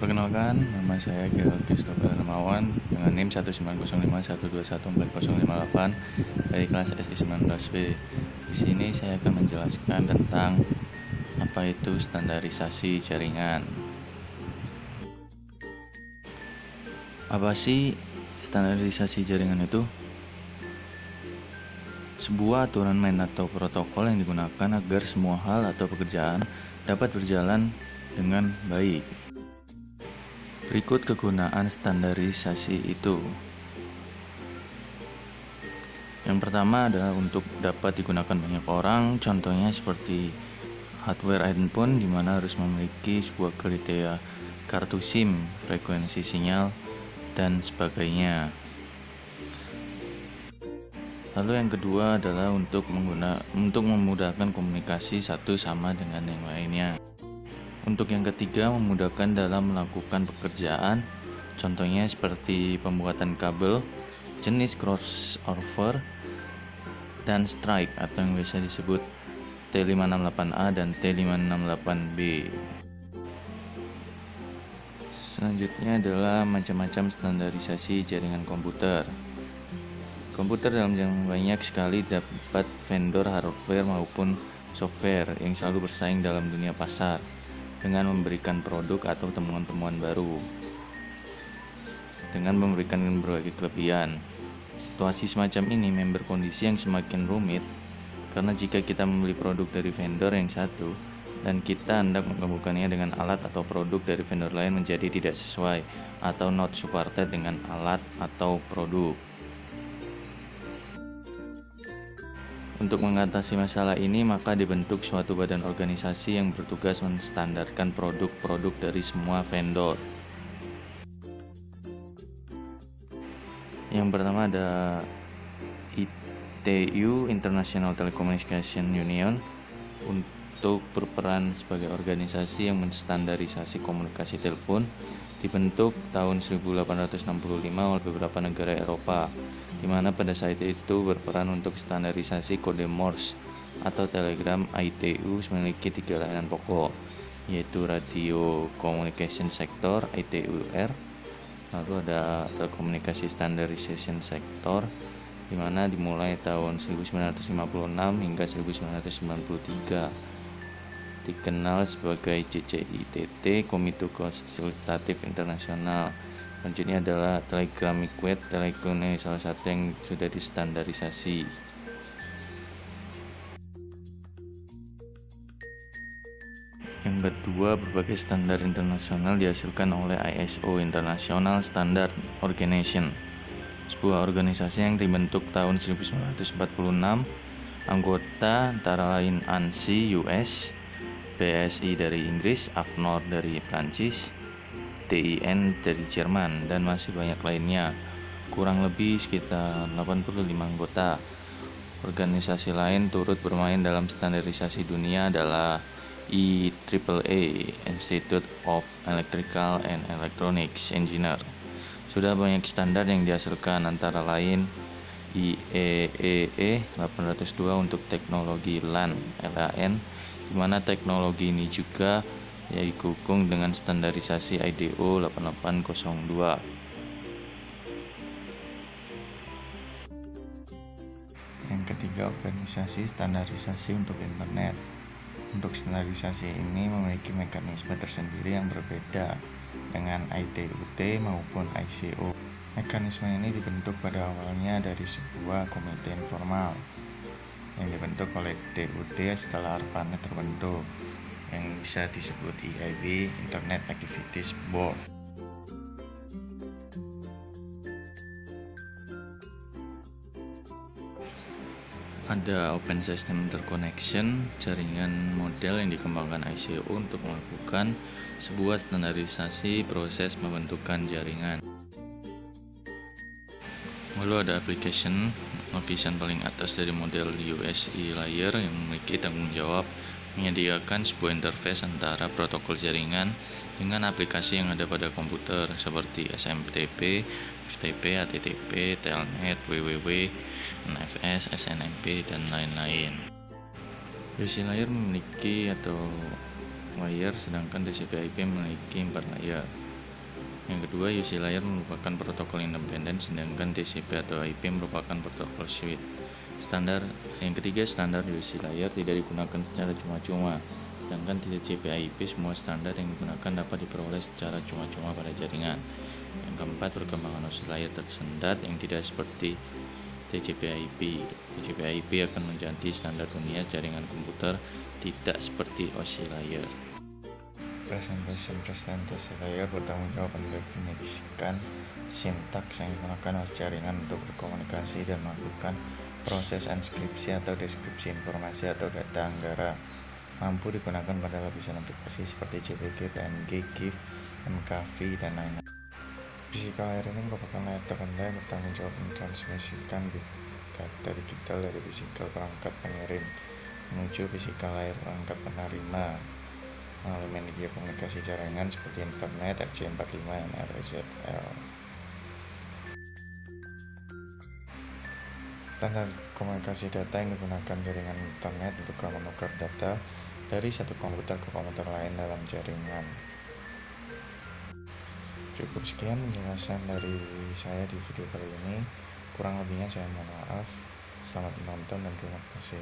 Perkenalkan, nama saya Gerald Christopher Darmawan dengan NIM 19051214058 dari kelas SI19B. Di sini saya akan menjelaskan tentang apa itu standarisasi jaringan. Apa sih standarisasi jaringan itu? Sebuah aturan main atau protokol yang digunakan agar semua hal atau pekerjaan dapat berjalan dengan baik. Berikut kegunaan standarisasi itu. Yang pertama adalah untuk dapat digunakan banyak orang, contohnya seperti hardware handphone di mana harus memiliki sebuah kriteria kartu SIM, frekuensi sinyal, dan sebagainya. Lalu yang kedua adalah untuk memudahkan komunikasi satu sama dengan yang lainnya. Untuk yang ketiga, memudahkan dalam melakukan pekerjaan, contohnya seperti pembuatan kabel, jenis crossover, dan strike atau yang biasa disebut T568A dan T568B. Selanjutnya adalah macam-macam standarisasi jaringan komputer. Komputer dalam jumlah banyak sekali dapat vendor hardware maupun software yang selalu bersaing dalam dunia pasar dengan memberikan produk atau temuan-temuan baru dengan memberikan berbagai kelebihan. Situasi semacam ini member kondisi yang semakin rumit karena jika kita membeli produk dari vendor yang satu dan kita hendak menggabungkannya dengan alat atau produk dari vendor lain menjadi tidak sesuai atau not supported dengan alat atau produk. Untuk mengatasi masalah ini, maka dibentuk suatu badan organisasi yang bertugas menstandarkan produk-produk dari semua vendor. Yang pertama ada ITU, International Telecommunication Union, untuk berperan sebagai organisasi yang menstandarisasi komunikasi telepon, dibentuk tahun 1865 oleh beberapa negara Eropa, di mana pada saat itu berperan untuk standarisasi kode Morse atau telegram. ITU memiliki 3 layanan pokok, yaitu Radio Communication Sector (ITUR), lalu ada Telekomunikasi Standardization Sector, di mana dimulai tahun 1956 hingga 1993. Dikenal sebagai CCITT, Komite Konsultatif Internasional. Selanjutnya adalah Telegram Equate. Telegram ini salah satu yang sudah distandarisasi. Yang kedua, berbagai standar internasional dihasilkan oleh ISO, International Standard Organization, sebuah organisasi yang dibentuk tahun 1946. Anggota antara lain ANSI US, BSI dari Inggris, AFNOR dari Prancis, TIN dari Jerman, dan masih banyak lainnya. Kurang lebih sekitar 85 anggota. Organisasi lain turut bermain dalam standarisasi dunia adalah IEEE, Institute of Electrical and Electronics Engineer. Sudah banyak standar yang dihasilkan, antara lain IEEE 802 untuk teknologi LAN, di mana teknologi ini juga didukung dengan standarisasi IDO 8802. Yang ketiga, organisasi standarisasi untuk internet. Untuk standarisasi ini memiliki mekanisme tersendiri yang berbeda dengan ITUT maupun ICO. Mekanisme ini dibentuk pada awalnya dari sebuah komite informal yang dibentuk oleh DUT setelah ARPANET terbentuk, yang bisa disebut IAB, Internet Activities Board. Ada Open System Interconnection, jaringan model yang dikembangkan ICO untuk melakukan sebuah standarisasi proses pembentukan jaringan. Lalu ada application, lapisan paling atas dari model USI layer yang memiliki tanggung jawab menyediakan sebuah interface antara protokol jaringan dengan aplikasi yang ada pada komputer seperti SMTP, FTP, HTTP, Telnet, WWW, NFS, SNMP, dan lain-lain. USI layer memiliki atau layer, sedangkan TCP/IP memiliki 4 layer. Yang kedua, UC layer merupakan protokol independen, sedangkan TCP atau IP merupakan protokol switch. Yang ketiga, standar UC layer tidak digunakan secara cuma-cuma, sedangkan TCP/IP semua standar yang digunakan dapat diperoleh secara cuma-cuma pada jaringan. Yang keempat, perkembangan UC layer tersendat yang tidak seperti TCP/IP. TCP/IP akan menjadi standar dunia jaringan komputer, tidak seperti UC layer. Presentasi layer bertanggung jawab mendefinisikan sintaks yang digunakan oleh jaringan untuk berkomunikasi dan melakukan proses enskripsi atau deskripsi informasi atau data anggara. Mampu digunakan pada lapisan aplikasi seperti JPG, PNG, GIF, MKV, dan lainnya. Physical layer ini merupakan layer terendah yang bertanggung jawab mentransmisikan data digital dari physical perangkat pengirim menuju physical layer perangkat penerima melalui media komunikasi jaringan seperti internet, RJ45, NRZL. Standar komunikasi data yang digunakan jaringan internet untuk menukar data dari satu komputer ke komputer lain dalam jaringan. Cukup sekian penjelasan dari saya di video kali ini. Kurang lebihnya saya mohon maaf. Selamat menonton dan terima kasih.